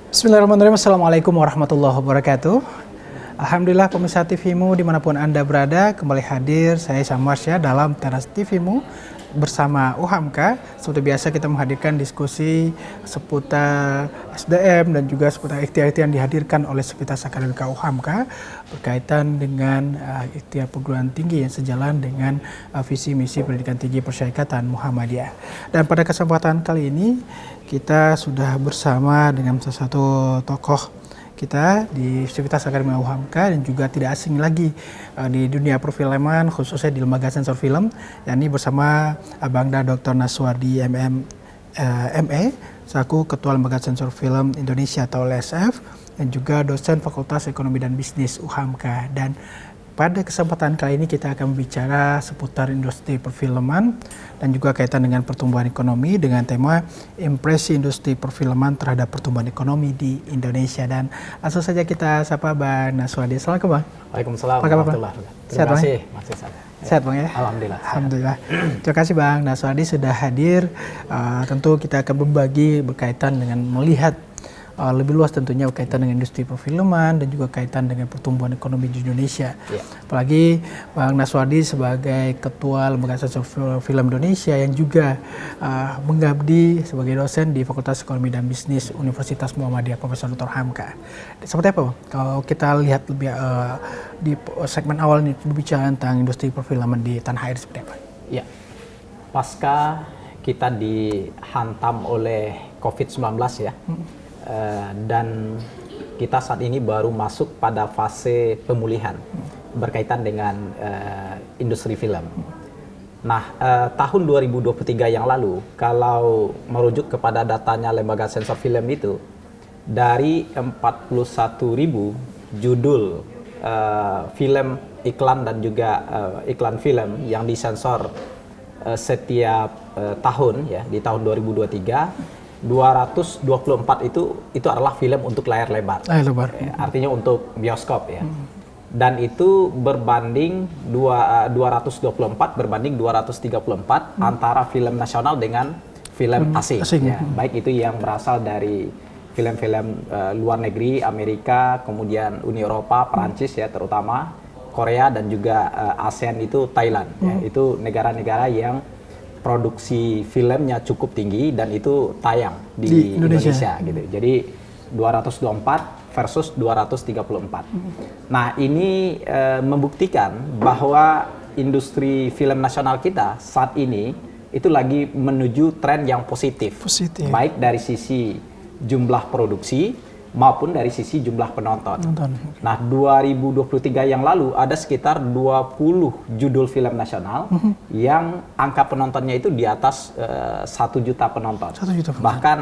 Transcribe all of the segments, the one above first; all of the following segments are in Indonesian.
Bismillahirrahmanirrahim. Assalamualaikum warahmatullahi wabarakatuh. Alhamdulillah pemirsa TVmu dimanapun Anda berada, kembali hadir saya Syamarsya dalam Teras TVmu bersama UHAMKA. Seperti biasa kita menghadirkan diskusi seputar SDM dan juga seputar ikhtiar-ikhtiar yang dihadirkan oleh Sivitas Akademika UHAMKA berkaitan dengan ikhtiar perguruan tinggi yang sejalan dengan visi misi pendidikan tinggi Persyarikatan Muhammadiyah. Dan pada kesempatan kali ini kita sudah bersama dengan salah satu tokoh kita di Sivitas Akademika UHAMKA dan juga tidak asing lagi di dunia perfilman khususnya di lembaga sensor film, yakni bersama Abangda Dr. Naswardi ME selaku Ketua Lembaga Sensor Film Indonesia atau LSF dan juga dosen Fakultas Ekonomi dan Bisnis UHAMKA. Dan pada kesempatan kali ini kita akan berbicara seputar industri perfilman dan juga kaitan dengan pertumbuhan ekonomi dengan tema impresi industri perfilman terhadap pertumbuhan ekonomi di Indonesia. Dan langsung saja kita sapa Bang Naswardi. Assalamualaikum Bang. Waalaikumsalam warahmatullahi wabarakatuh. Terima kasih Mas Isan. Sehat Bang ya? Alhamdulillah. Alhamdulillah. Terima kasih Bang Naswardi sudah hadir. Tentu kita akan berbagi berkaitan dengan melihat lebih luas tentunya berkaitan dengan industri perfilman dan juga kaitan dengan pertumbuhan ekonomi di Indonesia. Yeah. Apalagi Bang Naswardi sebagai Ketua Lembaga Sensor Film Indonesia yang juga mengabdi sebagai dosen di Fakultas Ekonomi dan Bisnis Universitas Muhammadiyah Profesor Dr. Hamka. Seperti apa Bang? Kalau kita lihat lebih di segmen awal ini berbicara tentang industri perfilman di tanah air seperti apa? Ya, pasca kita dihantam oleh COVID-19 ya. Dan kita saat ini baru masuk pada fase pemulihan berkaitan dengan industri film. Nah, tahun 2023 yang lalu, kalau merujuk kepada datanya Lembaga Sensor Film itu, dari 41.000 judul film iklan dan juga iklan film yang disensor setiap tahun ya di tahun 2023, 224 itu adalah film untuk layar lebar. Artinya untuk bioskop ya. Dan itu berbanding 224 berbanding 234 antara film nasional dengan film asing. Ya. Baik itu yang berasal dari film-film luar negeri, Amerika, kemudian Uni Eropa, Perancis ya terutama, Korea dan juga ASEAN itu Thailand. Ya. Itu negara-negara yang produksi filmnya cukup tinggi dan itu tayang di Indonesia gitu. Jadi 224 versus 234. Nah, ini membuktikan bahwa industri film nasional kita saat ini itu lagi menuju tren yang positif. Baik dari sisi jumlah produksi maupun dari sisi jumlah penonton. Nah, 2023 yang lalu ada sekitar 20 judul film nasional yang angka penontonnya itu di atas 1 juta penonton. Bahkan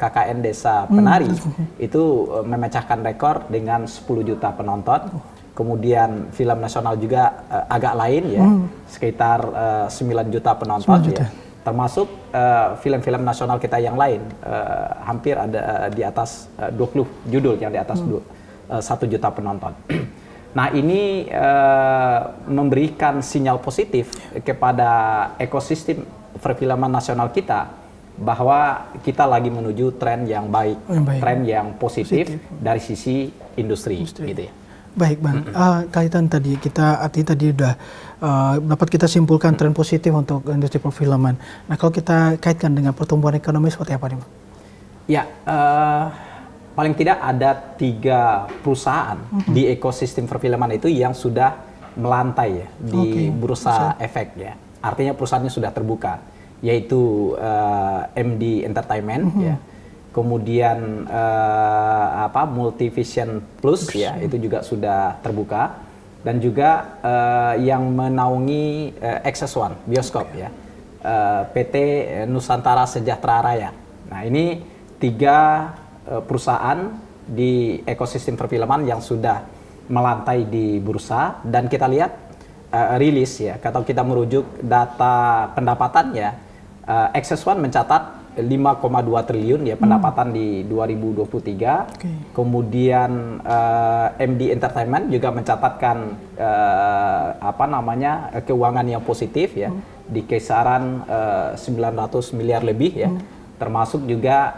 KKN Desa Penari itu memecahkan rekor dengan 10 juta penonton. Kemudian film nasional juga agak lain ya, sekitar 9 juta penonton ya. Termasuk film-film nasional kita yang lain hampir ada di atas 20 judul yang di atas 1 juta penonton. Nah, ini memberikan sinyal positif kepada ekosistem perfilman nasional kita bahwa kita lagi menuju tren yang baik, tren yang positif dari sisi industri. Gitu ya. Baik Bang, kaitan tadi tadi udah dapat kita simpulkan tren positif untuk industri perfilman. Nah, kalau kita kaitkan dengan pertumbuhan ekonomi seperti apa nih Bang? Ya, paling tidak ada 3 perusahaan di ekosistem perfilman itu yang sudah melantai ya di bursa efek ya. Artinya perusahaannya sudah terbuka, yaitu MD Entertainment ya. Kemudian Multivision Plus ya itu juga sudah terbuka dan juga yang menaungi Access One bioskop ya, PT Nusantara Sejahtera Raya. Nah, ini 3 perusahaan di ekosistem perfilman yang sudah melantai di bursa dan kita lihat rilis ya, kalau kita merujuk data pendapatannya, Access One mencatat 5,2 triliun ya pendapatan di 2023. Kemudian MD Entertainment juga mencatatkan keuangan yang positif ya di kisaran 900 miliar lebih ya. termasuk juga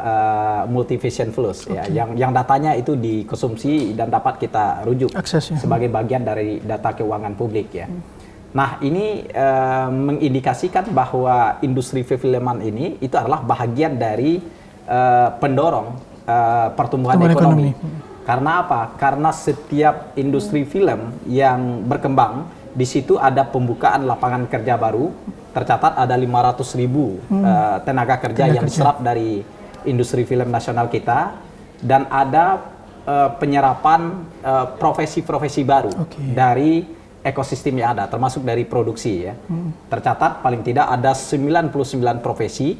multivision flows ya, yang datanya itu dikonsumsi dan dapat kita rujuk Aksesnya. sebagai bagian dari data keuangan publik ya. Nah ini mengindikasikan bahwa industri perfilman ini itu adalah bagian dari pendorong pertumbuhan ekonomi. Karena apa? Karena setiap industri film yang berkembang, di situ ada pembukaan lapangan kerja baru. Tercatat ada 500.000 tenaga kerja yang diserap dari industri film nasional kita, dan ada penyerapan profesi-profesi baru dari ekosistem yang ada, termasuk dari produksi ya. Tercatat paling tidak ada 99 profesi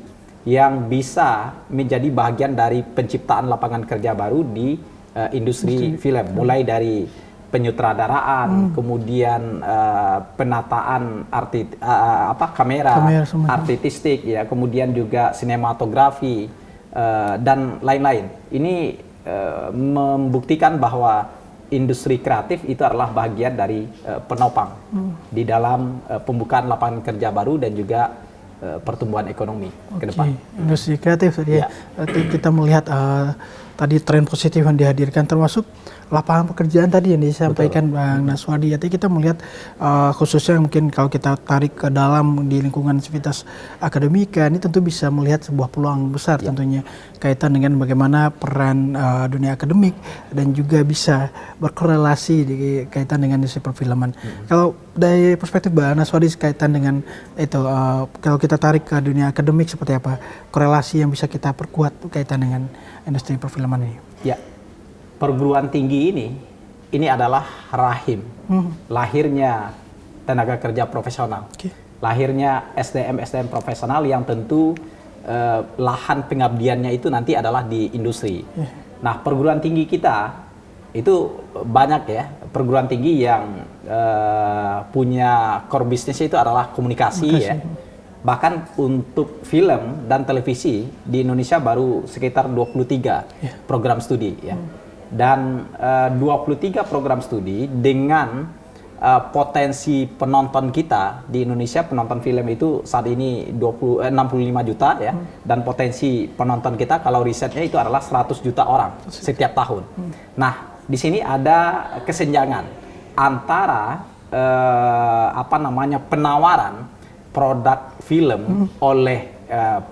yang bisa menjadi bagian dari penciptaan lapangan kerja baru di industri film, mulai dari penyutradaraan, kemudian penataan kamera artistik ya, kemudian juga sinematografi dan lain-lain. Ini membuktikan bahwa industri kreatif itu adalah bagian dari penopang di dalam pembukaan lapangan kerja baru dan juga pertumbuhan ekonomi ke depan. Industri kreatif tadi ya. Kita melihat tadi tren positif yang dihadirkan, termasuk lapangan pekerjaan tadi yang disampaikan Bang Naswadi. Jadi kita melihat khususnya mungkin kalau kita tarik ke dalam di lingkungan aktivitas akademika, ini tentu bisa melihat sebuah peluang besar tentunya kaitan dengan bagaimana peran dunia akademik dan juga bisa berkorelasi di kaitan dengan industri perfilman. Kalau dari perspektif Bang Naswadi kaitan dengan itu, kalau kita tarik ke dunia akademik seperti apa korelasi yang bisa kita perkuat kaitan dengan industri perfilman ini? Ya. Perguruan tinggi ini adalah rahim lahirnya tenaga kerja profesional, lahirnya SDM profesional yang tentu lahan pengabdiannya itu nanti adalah di industri. Nah, perguruan tinggi kita itu banyak ya, perguruan tinggi yang punya core bisnisnya itu adalah komunikasi ya. Bahkan untuk film dan televisi di Indonesia baru sekitar 23 program studi ya. Dan 23 program studi dengan potensi penonton kita di Indonesia, penonton film itu saat ini 65 juta ya, dan potensi penonton kita kalau risetnya itu adalah 100 juta orang setiap tahun. Nah, di sini ada kesenjangan antara penawaran produk film oleh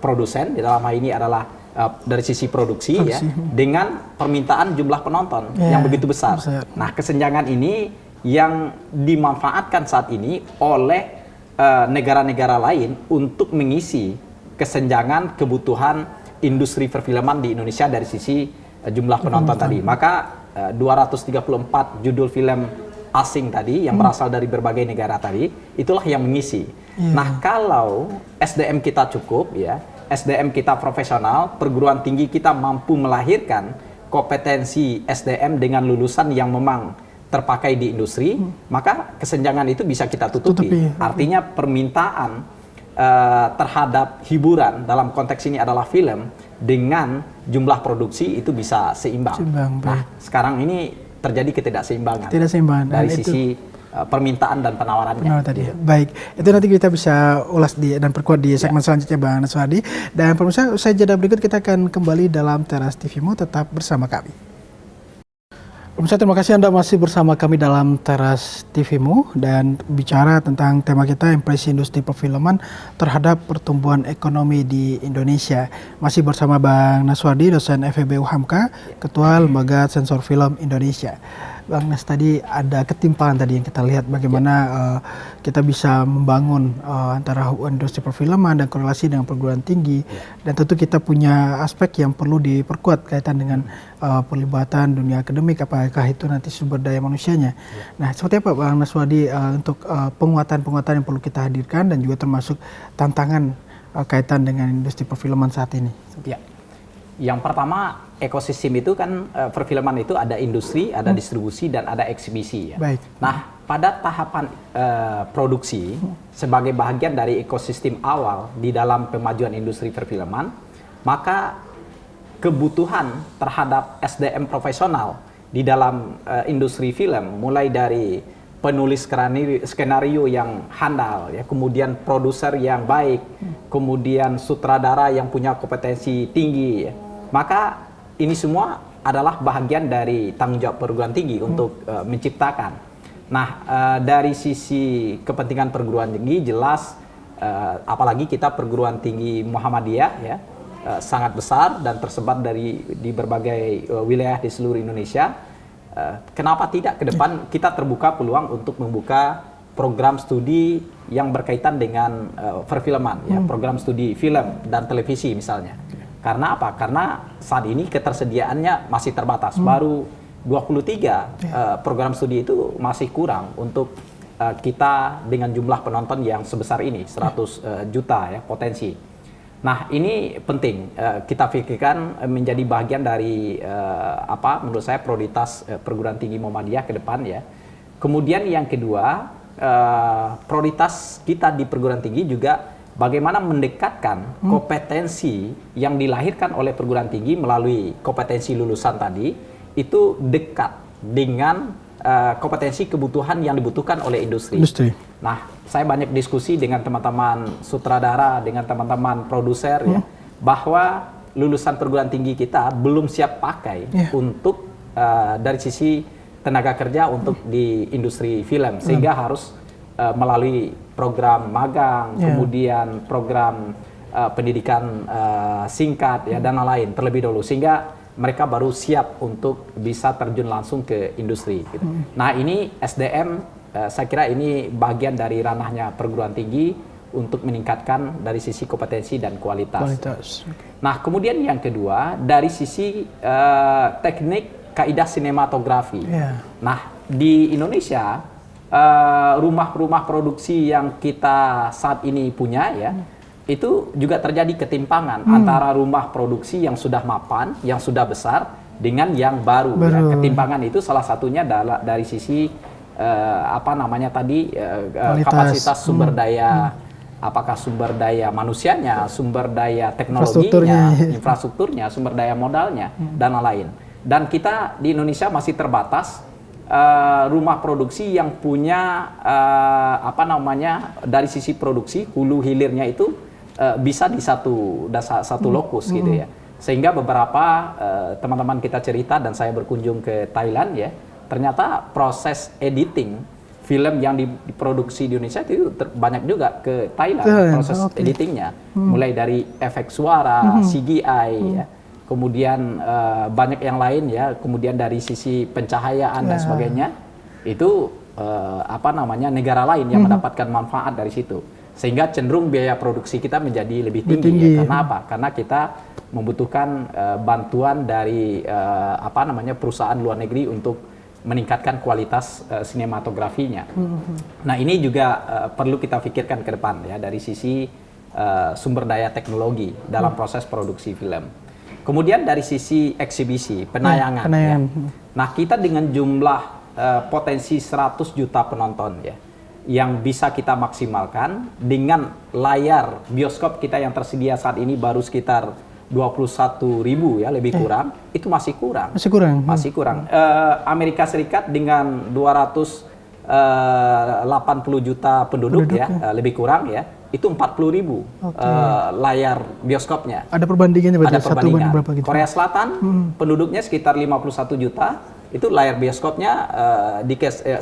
produsen, di dalam hal ini adalah dari sisi produksi ya, dengan permintaan jumlah penonton yang begitu besar. Nah, kesenjangan ini yang dimanfaatkan saat ini oleh negara-negara lain untuk mengisi kesenjangan kebutuhan industri perfilman di Indonesia dari sisi jumlah penonton tadi. Maka 234 judul film asing tadi yang berasal dari berbagai negara tadi, itulah yang mengisi. Nah, kalau SDM kita cukup ya, SDM kita profesional, perguruan tinggi kita mampu melahirkan kompetensi SDM dengan lulusan yang memang terpakai di industri, maka kesenjangan itu bisa kita tutupi. Artinya permintaan terhadap hiburan dalam konteks ini adalah film dengan jumlah produksi itu bisa seimbang. Nah, sekarang ini terjadi ketidakseimbangan dari sisi permintaan dan penawarannya. Baik, itu nanti kita bisa ulas dan perkuat di segmen selanjutnya Bang Naswadi. Dan pemirsa, usai jeda berikut kita akan kembali dalam Teras TVmu, tetap bersama kami. Pemirsa, terima kasih Anda masih bersama kami dalam Teras TVmu dan bicara tentang tema kita, impresi industri perfilman terhadap pertumbuhan ekonomi di Indonesia. Masih bersama Bang Naswadi, dosen FEB UHAMKA, Ketua Lembaga Sensor Film Indonesia. Bang Nas, tadi ada ketimpangan tadi yang kita lihat bagaimana kita bisa membangun antara industri perfilman dan korelasi dengan perguruan tinggi, dan tentu kita punya aspek yang perlu diperkuat kaitan dengan pelibatan dunia akademik, apakah itu nanti sumber daya manusianya. Nah, seperti apa Bang Naswadi untuk penguatan-penguatan yang perlu kita hadirkan dan juga termasuk tantangan kaitan dengan industri perfilman saat ini? Ya. Yang pertama, ekosistem itu kan perfilman itu ada industri, ada distribusi, dan ada eksibisi ya. Nah, pada tahapan produksi sebagai bagian dari ekosistem awal di dalam pemajuan industri perfilman, maka kebutuhan terhadap SDM profesional di dalam industri film, mulai dari penulis skenario yang handal, ya, kemudian produser yang baik, kemudian sutradara yang punya kompetensi tinggi, ya. Maka ini semua adalah bahagian dari tanggung jawab perguruan tinggi untuk menciptakan. Nah, dari sisi kepentingan perguruan tinggi jelas, apalagi kita perguruan tinggi Muhammadiyah, ya, sangat besar dan tersebar di berbagai wilayah di seluruh Indonesia. Kenapa tidak ke depan kita terbuka peluang untuk membuka program studi yang berkaitan dengan perfilman, ya, program studi film dan televisi misalnya. Karena apa? Karena saat ini ketersediaannya masih terbatas. Baru 23 program studi itu masih kurang untuk kita dengan jumlah penonton yang sebesar ini, 100 juta, ya, potensi. Nah, ini penting kita pikirkan menjadi bagian dari menurut saya prioritas perguruan tinggi Muhammadiyah ke depan, ya. Kemudian yang kedua, prioritas kita di perguruan tinggi juga bagaimana mendekatkan kompetensi yang dilahirkan oleh perguruan tinggi melalui kompetensi lulusan tadi itu dekat dengan kompetensi kebutuhan yang dibutuhkan oleh industri. Nah, saya banyak diskusi dengan teman-teman sutradara, dengan teman-teman produser, ya, bahwa lulusan perguruan tinggi kita belum siap pakai untuk dari sisi tenaga kerja untuk di industri film, sehingga harus melalui program magang, kemudian program pendidikan singkat, ya, dan lain-lain terlebih dahulu, sehingga mereka baru siap untuk bisa terjun langsung ke industri, gitu. Nah, ini SDM, saya kira ini bagian dari ranahnya perguruan tinggi untuk meningkatkan dari sisi kompetensi dan kualitas. Nah, kemudian yang kedua dari sisi teknik kaidah sinematografi. Nah, di Indonesia rumah-rumah produksi yang kita saat ini punya, ya, itu juga terjadi ketimpangan antara rumah produksi yang sudah mapan, yang sudah besar, dengan yang baru. Ya. Ketimpangan itu salah satunya dari sisi kapasitas sumber daya, apakah sumber daya manusianya, sumber daya teknologinya, infrastrukturnya, sumber daya modalnya, dan lain-lain. Dan kita di Indonesia masih terbatas rumah produksi yang punya dari sisi produksi hulu hilirnya itu bisa di satu lokus, gitu, ya. Sehingga beberapa teman-teman kita cerita dan saya berkunjung ke Thailand, ya, ternyata proses editing film yang diproduksi di Indonesia itu banyak juga ke Thailand, proses editingnya, mulai dari efek suara, CGI, ya, kemudian banyak yang lain, ya, kemudian dari sisi pencahayaan dan sebagainya, itu negara lain yang mendapatkan manfaat dari situ. Sehingga cenderung biaya produksi kita menjadi lebih tinggi. Ya. Karena apa? Karena kita membutuhkan bantuan dari perusahaan luar negeri untuk meningkatkan kualitas sinematografinya. Nah, ini juga perlu kita pikirkan ke depan, ya, dari sisi sumber daya teknologi dalam proses produksi film. Kemudian dari sisi eksibisi, penayangan. Ya. Nah, kita dengan jumlah potensi 100 juta penonton, ya, yang bisa kita maksimalkan dengan layar bioskop kita yang tersedia saat ini baru sekitar 21.000, ya, lebih kurang, itu masih kurang. Masih kurang. Amerika Serikat dengan 280 juta penduduk, ya, lebih kurang, ya, itu 40.000 layar bioskopnya. Ada perbandingannya berarti? Ada perbandingan. Gitu. Korea Selatan penduduknya sekitar 51 juta. Itu layar bioskopnya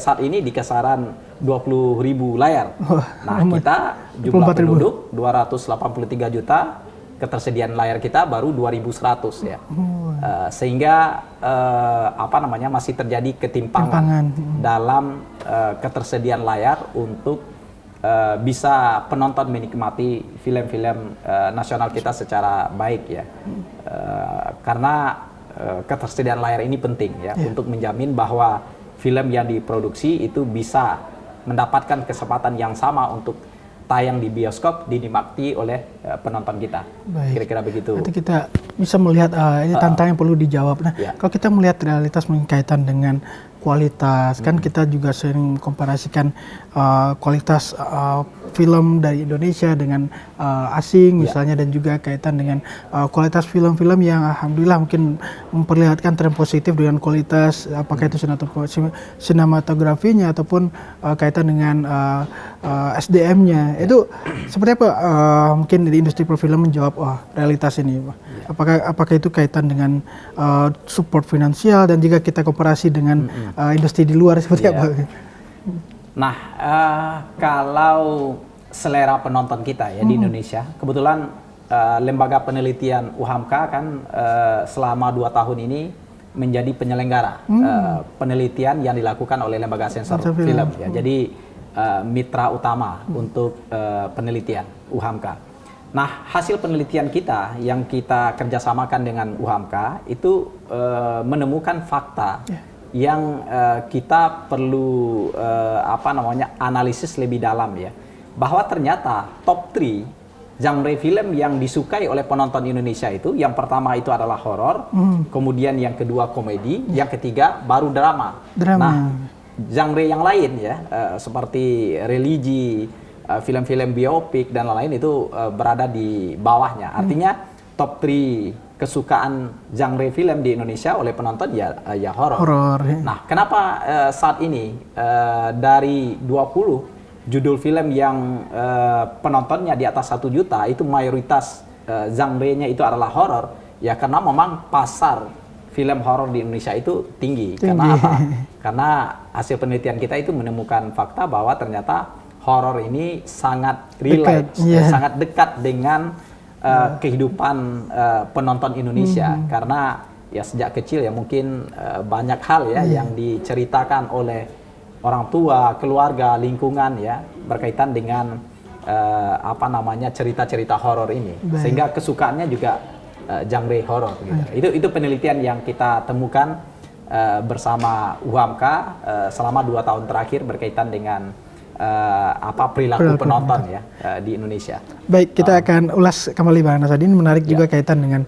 saat ini di kisaran 20.000 layar. Nah, kita jumlah penduduk 283 juta, ketersediaan layar kita baru 2.100, ya. Sehingga masih terjadi ketimpangan dalam ketersediaan layar untuk bisa penonton menikmati film-film nasional kita secara baik, ya. Karena ketersediaan layar ini penting, ya, untuk menjamin bahwa film yang diproduksi itu bisa mendapatkan kesempatan yang sama untuk tayang di bioskop, dinikmati oleh penonton kita. Kira-kira begitu. Nanti kita bisa melihat ini tantangan yang perlu dijawab. Nah, kalau kita melihat realitas berkaitan dengan kualitas. Kan kita juga sering komparasikan kualitas film dari Indonesia dengan asing misalnya, dan juga kaitan dengan kualitas film-film yang alhamdulillah mungkin memperlihatkan tren positif dengan kualitas apakah itu sinematografinya ataupun kaitan dengan SDM-nya. Itu seperti apa mungkin di industri perfilm menjawab realitas ini, Pak? Apakah itu kaitan dengan support finansial, dan jika kita komparasi dengan industri di luar seperti apa? Nah, kalau selera penonton kita ya di Indonesia, kebetulan lembaga penelitian UHAMKA kan selama 2 tahun ini menjadi penyelenggara penelitian yang dilakukan oleh lembaga sensor film ya. Jadi mitra utama untuk penelitian UHAMKA. Nah, hasil penelitian kita yang kita kerjasamakan dengan UHAMKA itu menemukan fakta yang kita perlu analisis lebih dalam ya, bahwa ternyata top 3 genre film yang disukai oleh penonton Indonesia itu, yang pertama itu adalah horor, kemudian yang kedua komedi, yang ketiga baru drama. Nah, genre yang lain ya seperti religi, film-film biopik dan lain-lain itu berada di bawahnya. Artinya top 3 kesukaan genre film di Indonesia oleh penonton ya horor. Nah, kenapa saat ini dari 20 judul film yang penontonnya di atas 1 juta itu mayoritas genre-nya itu adalah horor? Ya karena memang pasar film horor di Indonesia itu tinggi. Karena apa? Karena hasil penelitian kita itu menemukan fakta bahwa ternyata horor ini sangat relate, sangat dekat dengan kehidupan penonton Indonesia. Karena ya sejak kecil ya mungkin banyak hal ya yang diceritakan oleh orang tua, keluarga, lingkungan ya berkaitan dengan cerita-cerita horor ini. Sehingga kesukaannya juga genre horor gitu. Itu penelitian yang kita temukan bersama UHAMKA selama 2 tahun terakhir berkaitan dengan perilaku penonton ya di Indonesia. Baik, kita akan ulas kembali Bang Nasaruddin. Menarik juga kaitan dengan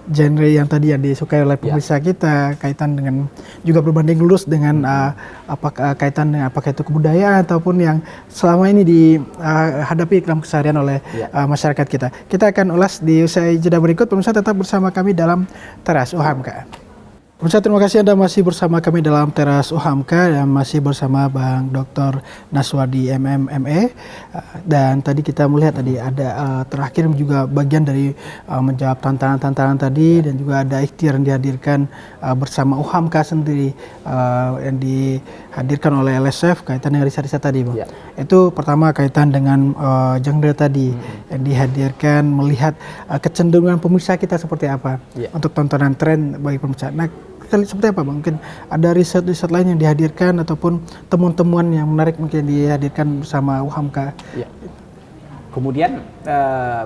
genre yang tadi yang disukai oleh pemirsa kita, kaitan dengan juga berbanding lurus dengan kaitan dengan apakah itu kebudayaan ataupun yang selama ini dihadapi dalam keseharian oleh masyarakat kita. Kita akan ulas di usai jeda berikut. Pemirsa tetap bersama kami dalam Teras UHAMKA. Pemirsa, terima kasih Anda masih bersama kami dalam Teras UHAMKA dan masih bersama Bang Dr. Naswardi MMME. Dan tadi kita melihat tadi ada terakhir juga bagian dari menjawab tantangan-tantangan tadi, dan juga ada ikhtiar yang dihadirkan bersama UHAMKA sendiri yang dihadirkan oleh LSF kaitan dengan riset-riset tadi, Bang. Itu pertama kaitan dengan genre tadi yang dihadirkan, melihat kecenderungan pemirsa kita seperti apa untuk tontonan tren bagi pemirsa. Nah, seperti apa Bang? Mungkin ada riset-riset lain yang dihadirkan ataupun temuan-temuan yang menarik mungkin dihadirkan bersama UHAMKA. Kemudian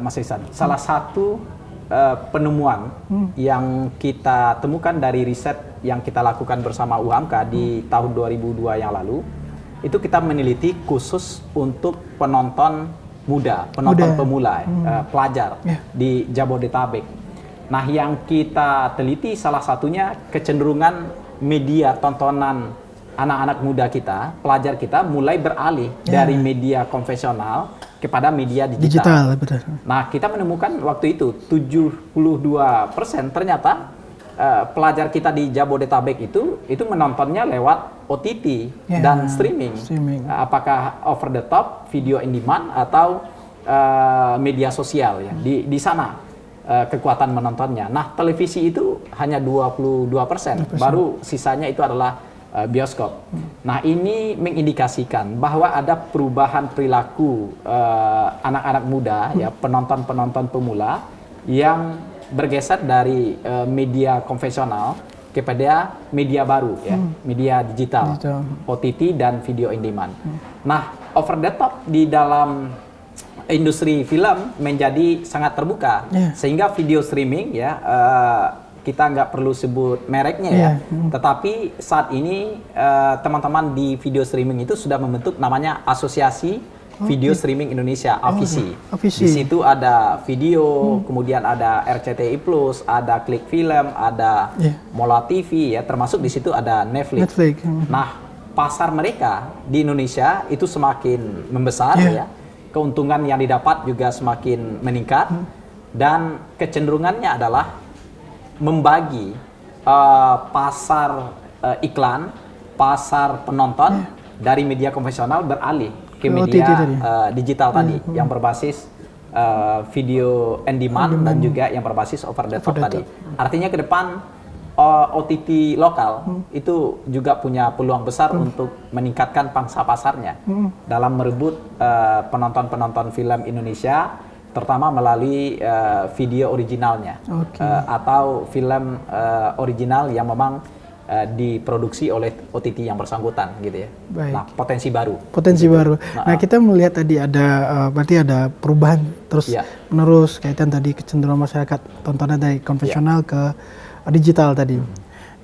Mas Ihsan, salah satu penemuan yang kita temukan dari riset yang kita lakukan bersama UHAMKA di tahun 2002 yang lalu, itu kita meneliti khusus untuk penonton muda, penonton pemula, pelajar di Jabodetabek. Nah, yang kita teliti salah satunya kecenderungan media tontonan anak-anak muda kita, pelajar kita mulai beralih dari media konvensional kepada media digital. Betul. Nah, kita menemukan waktu itu 72% ternyata pelajar kita di Jabodetabek itu menontonnya lewat OTT dan streaming. Apakah over the top, video in demand, atau media sosial ya. Di sana kekuatan menontonnya. Nah, televisi itu hanya 22%, baru sisanya itu adalah bioskop. Nah, ini mengindikasikan bahwa ada perubahan perilaku anak-anak muda ya, penonton-penonton pemula yang bergeser dari media konvensional kepada media baru ya, media digital, OTT dan video in demand. Nah, over the top di dalam industri film menjadi sangat terbuka, sehingga video streaming ya kita nggak perlu sebut mereknya ya, tetapi saat ini teman-teman di video streaming itu sudah membentuk namanya Asosiasi Video Streaming Indonesia, AVC. AVC. Di situ ada video, kemudian ada RCTI Plus, ada Klik Film, ada Mola TV ya, termasuk di situ ada Netflix. Nah, pasar mereka di Indonesia itu semakin membesar ya. Keuntungan yang didapat juga semakin meningkat dan kecenderungannya adalah membagi pasar iklan, pasar penonton dari media konvensional beralih ke media digital tadi yang berbasis video on demand dan juga yang berbasis over the top tadi. Artinya ke depan OTT lokal itu juga punya peluang besar untuk meningkatkan pangsa pasarnya dalam merebut penonton-penonton film Indonesia, terutama melalui video originalnya atau film original yang memang diproduksi oleh OTT yang bersangkutan gitu ya. Baik. Nah, potensi baru. Nah, kita melihat tadi ada berarti ada perubahan terus menerus kaitan tadi kecenderungan masyarakat tontonan dari konvensional ke digital tadi.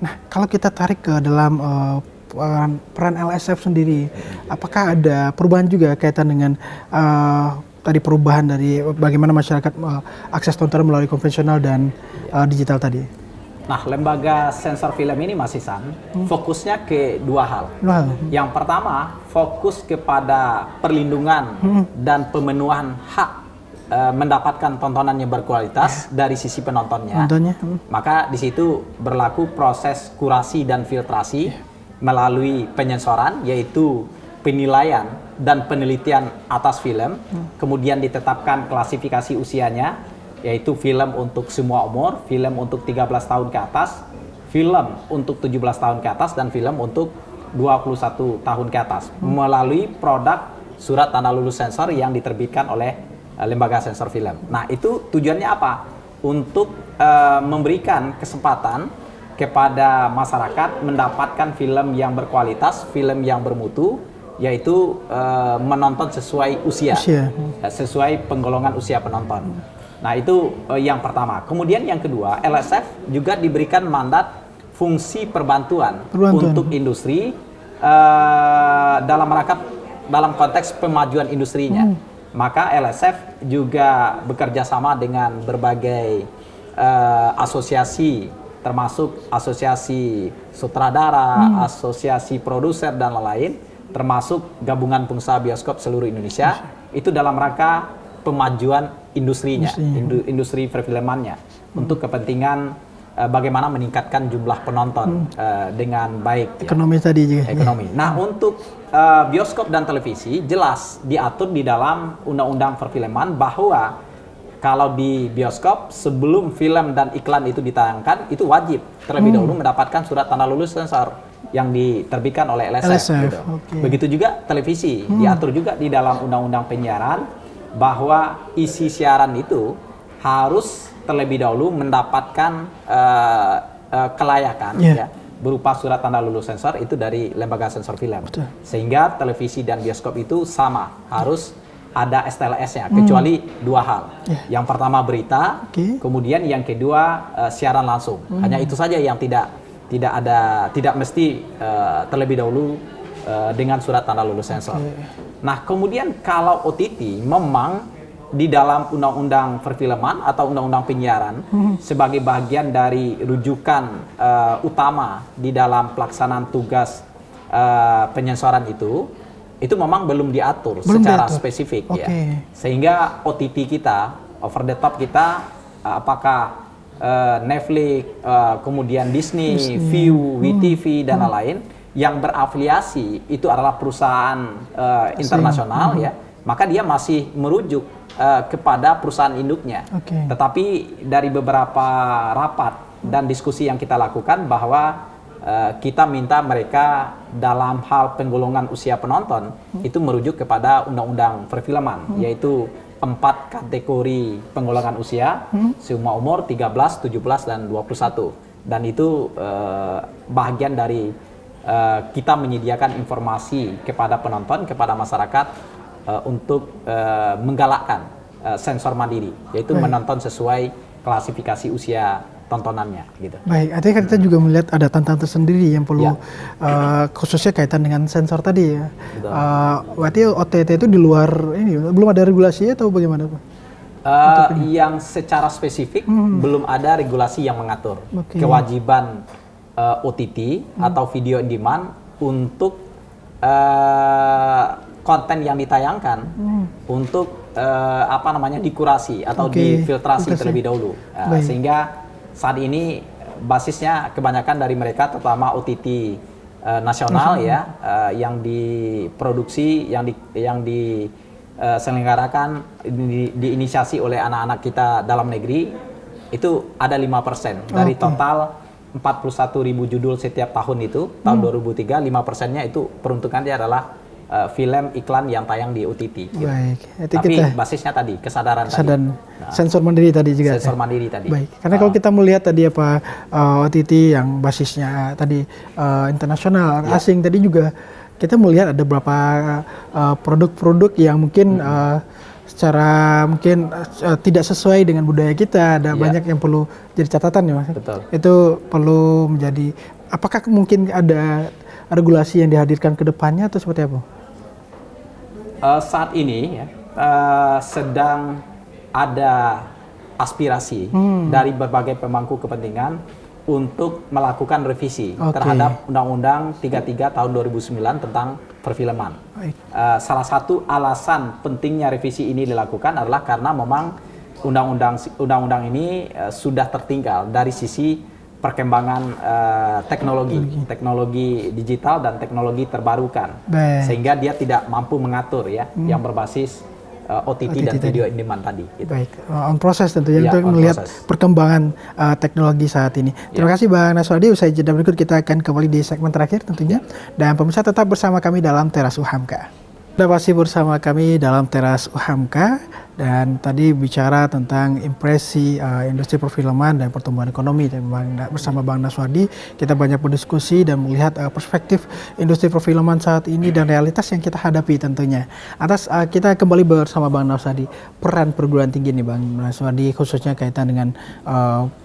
Nah, kalau kita tarik ke dalam peran LSF sendiri, apakah ada perubahan juga kaitan dengan tadi perubahan dari bagaimana masyarakat akses tontonan melalui konvensional dan digital tadi? Nah, lembaga sensor film ini Mas Ihsan fokusnya ke dua hal. Yang pertama, fokus kepada perlindungan dan pemenuhan hak mendapatkan tontonan yang berkualitas dari sisi penontonnya. Maka di situ berlaku proses kurasi dan filtrasi melalui penyensoran, yaitu penilaian dan penelitian atas film, kemudian ditetapkan klasifikasi usianya, yaitu film untuk semua umur, film untuk 13 tahun ke atas, film untuk 17 tahun ke atas, dan film untuk 21 tahun ke atas, melalui produk surat tanda lulus sensor yang diterbitkan oleh lembaga sensor film. Nah, itu tujuannya apa? Untuk memberikan kesempatan kepada masyarakat mendapatkan film yang berkualitas, film yang bermutu, yaitu menonton sesuai usia, sesuai penggolongan usia penonton. Nah, itu yang pertama. Kemudian yang kedua, LSF juga diberikan mandat fungsi perbantuan untuk industri dalam konteks pemajuan industrinya. Maka LSF juga bekerja sama dengan berbagai asosiasi, termasuk asosiasi sutradara, asosiasi produser dan lain-lain, termasuk gabungan pengusaha bioskop seluruh Indonesia, itu dalam rangka pemajuan industrinya, industri perfilmannya, untuk kepentingan bagaimana meningkatkan jumlah penonton dengan baik. Ekonomi tadi juga. Ekonomi. Nah, untuk bioskop dan televisi jelas diatur di dalam Undang-Undang Perfilman bahwa kalau di bioskop sebelum film dan iklan itu ditayangkan itu wajib terlebih dahulu mendapatkan surat tanda lulus sensor yang diterbitkan oleh LSF. Gitu. Begitu juga televisi diatur juga di dalam Undang-Undang Penyiaran bahwa isi siaran itu harus terlebih dahulu mendapatkan kelayakan ya, berupa surat tanda lulus sensor itu dari lembaga sensor film. Sehingga televisi dan bioskop itu sama, harus ada STLS-nya, kecuali dua hal. Yang pertama berita, kemudian yang kedua siaran langsung. Hanya itu saja yang tidak mesti terlebih dahulu dengan surat tanda lulus sensor. Nah, kemudian kalau OTT memang di dalam Undang-Undang Perfilman atau Undang-Undang Penyiaran sebagai bagian dari rujukan utama di dalam pelaksanaan tugas penyensoran itu memang belum diatur secara spesifik ya. Sehingga OTT kita, over the top kita, apakah Netflix, kemudian Disney, Viu, WeTV dan lain-lain yang berafiliasi itu adalah perusahaan internasional ya, maka dia masih merujuk kepada perusahaan induknya. Tetapi dari beberapa rapat dan diskusi yang kita lakukan bahwa kita minta mereka dalam hal penggolongan usia penonton itu merujuk kepada Undang-Undang Perfilman, yaitu 4 kategori penggolongan usia, semua umur 13, 17, dan 21. Dan itu bagian dari kita menyediakan informasi kepada penonton, kepada masyarakat untuk menggalakkan sensor mandiri, yaitu menonton sesuai klasifikasi usia tontonannya gitu. Baik, artinya kan kita juga melihat ada tantangan tersendiri yang perlu khususnya kaitan dengan sensor tadi ya. Betul. Berarti OTT itu di luar ini belum ada regulasi atau bagaimana Pak? Yang secara spesifik belum ada regulasi yang mengatur kewajiban OTT atau video on demand untuk konten yang ditayangkan untuk dikurasi atau difiltrasi terlebih dahulu, sehingga saat ini basisnya kebanyakan dari mereka terutama OTT nasional yang diproduksi yang diselenggarakan diinisiasi oleh anak-anak kita dalam negeri itu ada 5% dari total 41.000 judul setiap tahun itu tahun 2003 5%-nya itu peruntukannya adalah film iklan yang tayang di OTT. Baik. Tapi basisnya tadi kesadaran tadi. Sensor mandiri tadi juga. Sensor mandiri tadi. Baik. Karena kalau kita melihat tadi OTT yang basisnya tadi internasional asing tadi juga kita melihat ada beberapa produk-produk yang mungkin secara mungkin tidak sesuai dengan budaya kita. Ada banyak yang perlu jadi catatan ya Mas. Betul. Itu perlu menjadi. Apakah mungkin ada regulasi yang dihadirkan ke depannya atau seperti apa? Saat ini sedang ada aspirasi dari berbagai pemangku kepentingan untuk melakukan revisi terhadap Undang-Undang 33 tahun 2009 tentang perfilman. Salah satu alasan pentingnya revisi ini dilakukan adalah karena memang undang-undang ini sudah tertinggal dari sisi perkembangan teknologi digital dan teknologi terbarukan, sehingga dia tidak mampu mengatur yang berbasis OTT dan video on demand tadi. Gitu. Baik, on proses tentunya untuk melihat perkembangan teknologi saat ini. Terima kasih Bang Naswadi. Usai jeda berikut kita akan kembali di segmen terakhir tentunya. Dan pemirsa tetap bersama kami dalam Teras UHAMKA. Sudah pasti bersama kami dalam Teras UHAMKA dan tadi bicara tentang impresi industri perfilman dan pertumbuhan ekonomi. Dan bersama Bang Naswadi kita banyak berdiskusi dan melihat perspektif industri perfilman saat ini dan realitas yang kita hadapi tentunya. Atas kita kembali bersama Bang Naswadi, peran perguruan tinggi nih Bang Naswadi khususnya kaitan dengan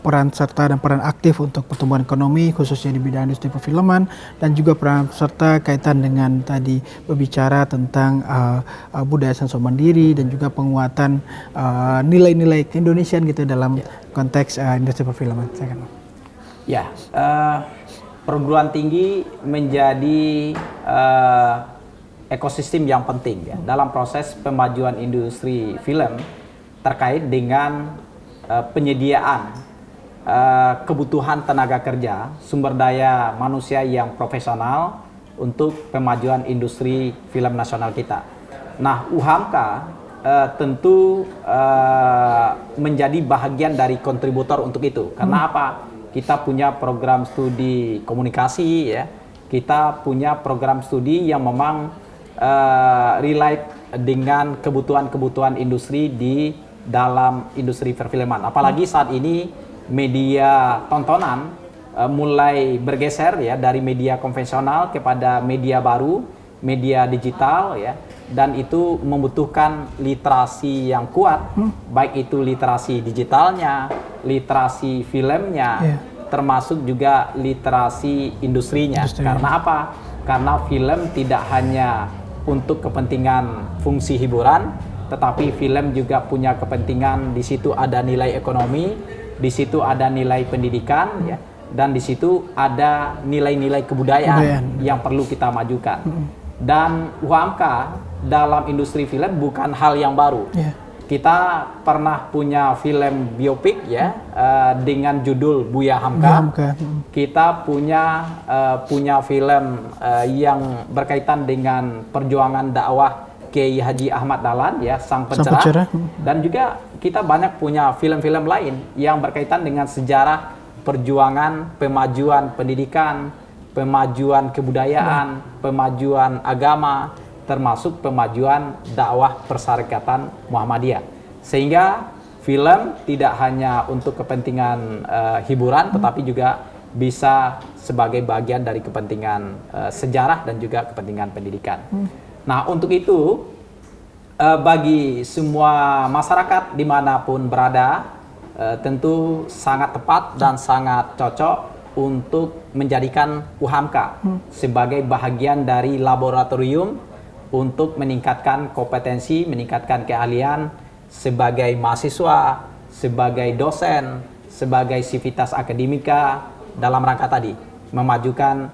peran serta dan peran aktif untuk pertumbuhan ekonomi khususnya di bidang industri perfilman dan juga peran serta kaitan dengan tadi berbicara tentang budaya sensor mandiri dan juga penguatan nilai-nilai keindonesiaan gitu dalam konteks industri perfilman. Ya, perguruan tinggi menjadi ekosistem yang penting dalam proses pemajuan industri film terkait dengan penyediaan kebutuhan tenaga kerja, sumber daya manusia yang profesional untuk pemajuan industri film nasional kita. Nah, UHAMKA tentu menjadi bahagian dari kontributor untuk itu. Karena apa? Kita punya program studi komunikasi, kita punya program studi yang memang relate dengan kebutuhan-kebutuhan industri di dalam industri perfilman. Apalagi saat ini media tontonan mulai bergeser dari media konvensional kepada media baru, media digital dan itu membutuhkan literasi yang kuat, baik itu literasi digitalnya, literasi filmnya, termasuk juga literasi industrinya. Karena apa? Karena film tidak hanya untuk kepentingan fungsi hiburan, tetapi film juga punya kepentingan, di situ ada nilai ekonomi, di situ ada nilai pendidikan, dan di situ ada nilai-nilai kebudayaan yang perlu kita majukan. Dan UHAMKA dalam industri film bukan hal yang baru. Kita pernah punya film biopik dengan judul Buya Hamka. Kita punya film yang berkaitan dengan perjuangan dakwah Kiai Haji Ahmad Dahlan Sang Pencerah. Dan juga kita banyak punya film-film lain yang berkaitan dengan sejarah perjuangan pemajuan pendidikan, pemajuan kebudayaan, pemajuan agama, termasuk pemajuan dakwah persyarikatan Muhammadiyah. Sehingga film tidak hanya untuk kepentingan hiburan, tetapi juga bisa sebagai bagian dari kepentingan sejarah dan juga kepentingan pendidikan. Nah, untuk itu bagi semua masyarakat dimanapun berada, tentu sangat tepat dan sangat cocok untuk menjadikan UHAMKA sebagai bahagian dari laboratorium untuk meningkatkan kompetensi, meningkatkan keahlian sebagai mahasiswa, sebagai dosen, sebagai sivitas akademika dalam rangka tadi memajukan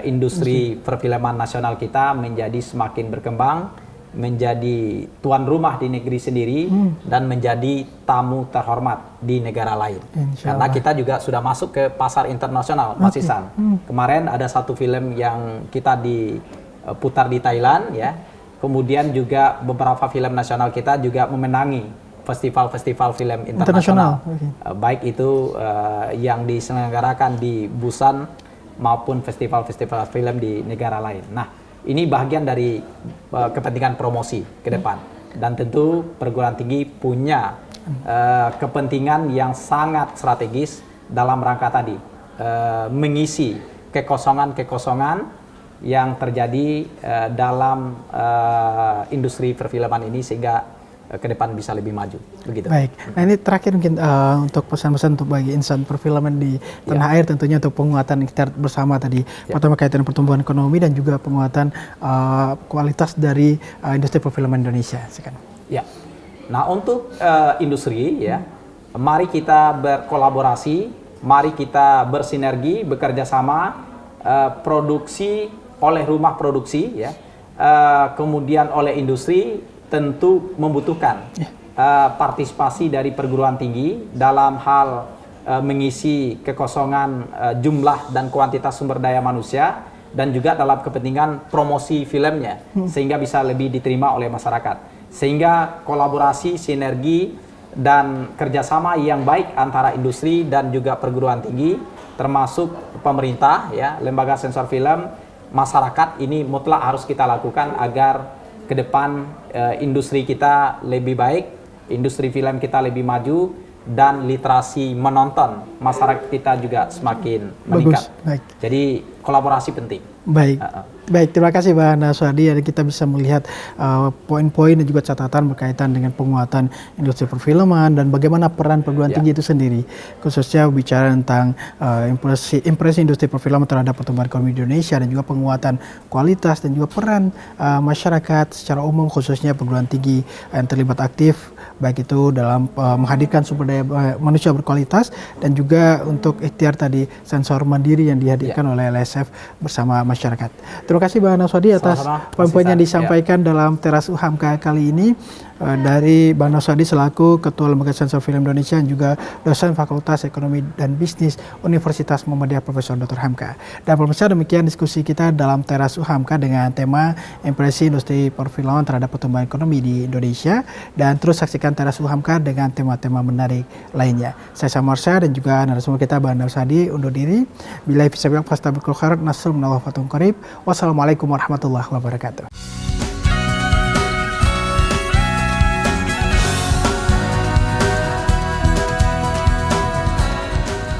industri perfilman nasional kita menjadi semakin berkembang, menjadi tuan rumah di negeri sendiri dan menjadi tamu terhormat di negara lain. Karena kita juga sudah masuk ke pasar internasional, Mas Ihsan. Kemarin ada satu film yang kita diputar di Thailand, ya. Kemudian juga beberapa film nasional kita juga memenangi festival-festival film internasional. Baik itu yang diselenggarakan di Busan maupun festival-festival film di negara lain. Nah, ini bagian dari kepentingan promosi ke depan. Dan tentu perguruan tinggi punya kepentingan yang sangat strategis dalam rangka tadi. Mengisi kekosongan-kekosongan yang terjadi dalam industri perfilman ini sehingga ke depan bisa lebih maju, begitu. Baik. Nah ini terakhir mungkin untuk pesan-pesan untuk bagi insan perfilman di tanah air, tentunya untuk penguatan ikhtiar bersama tadi, pertama kaitan dengan pertumbuhan ekonomi dan juga penguatan kualitas dari industri perfilman Indonesia. Sekarang. Ya. Nah untuk industri, ya, mari kita berkolaborasi, mari kita bersinergi, bekerja sama, produksi oleh rumah produksi, ya, kemudian oleh industri. Tentu membutuhkan partisipasi dari perguruan tinggi dalam hal mengisi kekosongan jumlah dan kuantitas sumber daya manusia dan juga dalam kepentingan promosi filmnya sehingga bisa lebih diterima oleh masyarakat. Sehingga kolaborasi, sinergi dan kerjasama yang baik antara industri dan juga perguruan tinggi termasuk pemerintah, ya, lembaga sensor film, masyarakat ini mutlak harus kita lakukan agar ke depan industri kita lebih baik, industri film kita lebih maju, dan literasi menonton masyarakat kita juga semakin meningkat. Baik. Jadi kolaborasi penting. Baik. Baik, terima kasih Pak Naswadi. Kita bisa melihat poin-poin dan juga catatan berkaitan dengan penguatan industri perfilman dan bagaimana peran perguruan tinggi itu sendiri, khususnya bicara tentang impresi industri perfilman terhadap pertumbuhan ekonomi Indonesia dan juga penguatan kualitas dan juga peran masyarakat secara umum, khususnya perguruan tinggi yang terlibat aktif baik itu dalam menghadirkan sumber daya manusia berkualitas dan juga untuk ikhtiar tadi sensor mandiri yang dihadirkan oleh LSF bersama masyarakat. Terima kasih Bang Naswadi atas poin-poin yang disampaikan dalam Teras UHAMKA kali ini dari Bang Naswadi selaku Ketua Lembaga Sensor Film Indonesia dan juga dosen Fakultas Ekonomi dan Bisnis Universitas Muhammadiyah Profesor Dr. Hamka. Dan pemirsa, demikian diskusi kita dalam Teras UHAMKA dengan tema impresi industri perfilman terhadap pertumbuhan ekonomi di Indonesia, dan terus saksikan Teras UHAMKA dengan tema-tema menarik lainnya. Saya Samarsyah dan juga narasumber kita Bang Naswadi undur diri. Billahi fisabilillah fastabiqul khairat, nasrul minallah fatum qarib. Wassalamualaikum warahmatullahi wabarakatuh.